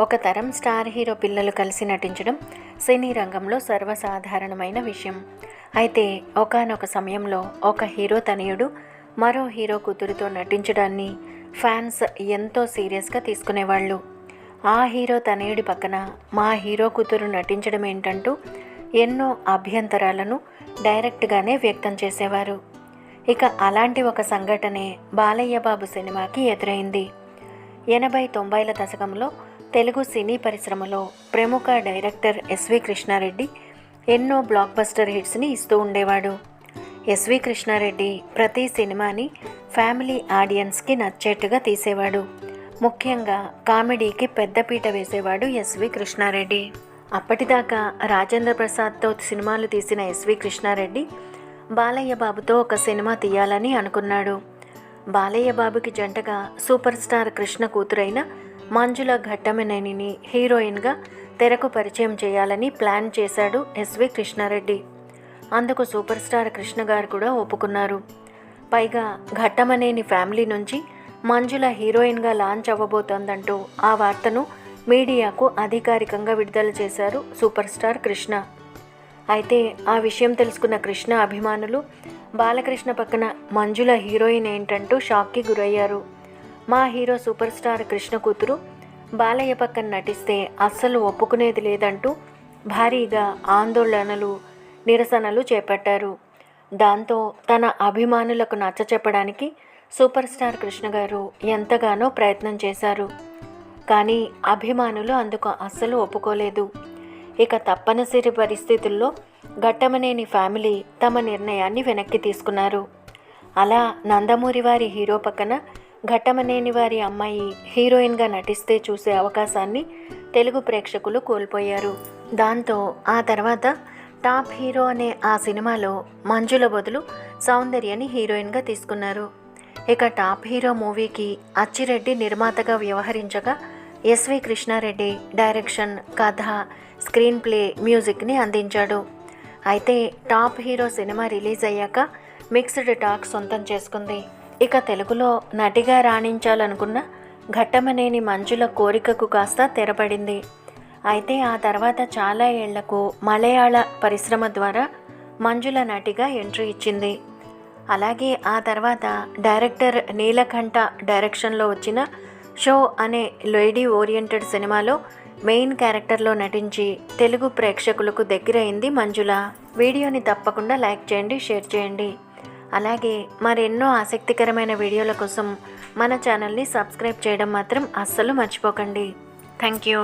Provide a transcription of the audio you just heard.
ఒక తరం star hero పిల్లలు కలిసి నటించడం సినీ రంగంలో సర్వసాధారణమైన విషయం. అయితే ఒకానొక సమయంలో ఒక హీరో తనయుడు మరో హీరో కూతురుతో నటించడాన్ని ఫ్యాన్స్ ఎంతో సీరియస్గా తీసుకునేవాళ్ళు. ఆ హీరో తనయుడి పక్కన మా హీరో కూతురు నటించడం ఏంటంటూ ఎన్నో అభ్యంతరాలను డైరెక్ట్గానే వ్యక్తం చేసేవారు. ఇక అలాంటి ఒక సంఘటనే బాలయ్య బాబు సినిమాకి ఎదురైంది. 80-90ల దశకంలో తెలుగు సినీ పరిశ్రమలో ప్రముఖ డైరెక్టర్ ఎస్వి కృష్ణారెడ్డి ఎన్నో బ్లాక్ బస్టర్ హిట్స్ని ఇస్తూ ఉండేవాడు. ఎస్వి కృష్ణారెడ్డి ప్రతి సినిమాని ఫ్యామిలీ ఆడియన్స్కి నచ్చేట్టుగా తీసేవాడు. ముఖ్యంగా కామెడీకి పెద్దపీట వేసేవాడు ఎస్వి కృష్ణారెడ్డి. అప్పటిదాకా రాజేంద్ర ప్రసాద్తో సినిమాలు తీసిన ఎస్వి కృష్ణారెడ్డి బాలయ్య బాబుతో ఒక సినిమా తీయాలని అనుకున్నాడు. బాలయ్య బాబుకి జంటగా సూపర్ స్టార్ కృష్ణ కూతురైన మంజుల ఘట్టమనేనిని హీరోయిన్గా తెరకు పరిచయం చేయాలని ప్లాన్ చేశాడు ఎస్వి కృష్ణారెడ్డి. అందుకు సూపర్ స్టార్ కృష్ణ గారు కూడా ఒప్పుకున్నారు. పైగా ఘట్టమనేని ఫ్యామిలీ నుంచి మంజుల హీరోయిన్గా లాంచ్ అవ్వబోతోందంటూ ఆ వార్తను మీడియాకు అధికారికంగా విడుదల చేశారు సూపర్ స్టార్ కృష్ణ. అయితే ఆ విషయం తెలుసుకున్న కృష్ణ అభిమానులు బాలకృష్ణ పక్కన మంజుల హీరోయిన్ ఏంటంటూ షాక్కి గురయ్యారు. మా హీరో సూపర్ స్టార్ కృష్ణ కూతురు బాలయ్య పక్కన నటిస్తే అస్సలు ఒప్పుకునేది లేదంటూ భారీగా ఆందోళనలు నిరసనలు చేపట్టారు. దాంతో తన అభిమానులకు నచ్చచెప్పడానికి సూపర్ స్టార్ కృష్ణ గారు ఎంతగానో ప్రయత్నం చేశారు. కానీ అభిమానులు అందుకు అస్సలు ఒప్పుకోలేదు. ఇక తప్పనిసరి పరిస్థితుల్లో ఘట్టమనేని ఫ్యామిలీ తమ నిర్ణయాన్ని వెనక్కి తీసుకున్నారు. అలా నందమూరి వారి హీరో పక్కన ఘట్టమనేని వారి అమ్మాయి హీరోయిన్గా నటిస్తే చూసే అవకాశాన్ని తెలుగు ప్రేక్షకులు కోల్పోయారు. దాంతో ఆ తర్వాత టాప్ హీరో అనే ఆ సినిమాలో మంజుల బదులు సౌందర్యని హీరోయిన్గా తీసుకున్నారు. ఇక టాప్ హీరో మూవీకి అచ్చిరెడ్డి నిర్మాతగా వ్యవహరించగా ఎస్వి కృష్ణారెడ్డి డైరెక్షన్, కథ, స్క్రీన్ ప్లే, మ్యూజిక్ని అందించాడు. అయితే టాప్ హీరో సినిమా రిలీజ్ అయ్యాక మిక్స్డ్ టాక్ సొంతం చేసుకుంది. ఇక తెలుగులో నటిగా రాణించాలనుకున్న ఘట్టమనేని మంజుల కోరికకు కాస్త తెరపడింది. అయితే ఆ తర్వాత చాలా ఏళ్లకు మలయాళ పరిశ్రమ ద్వారా మంజుల నటిగా ఎంట్రీ ఇచ్చింది. అలాగే ఆ తర్వాత డైరెక్టర్ నీలకంఠ డైరెక్షన్లో వచ్చిన షో అనే లేడీ ఓరియంటెడ్ సినిమాలో మెయిన్ క్యారెక్టర్లో నటించి తెలుగు ప్రేక్షకులకు దగ్గరైంది మంజుల. వీడియోని తప్పకుండా లైక్ చేయండి, షేర్ చేయండి. అలాగే మరెన్నో ఆసక్తికరమైన వీడియోల కోసం మన ఛానల్ని సబ్స్క్రైబ్ చేయడం మాత్రం అస్సలు మర్చిపోకండి. Thank you.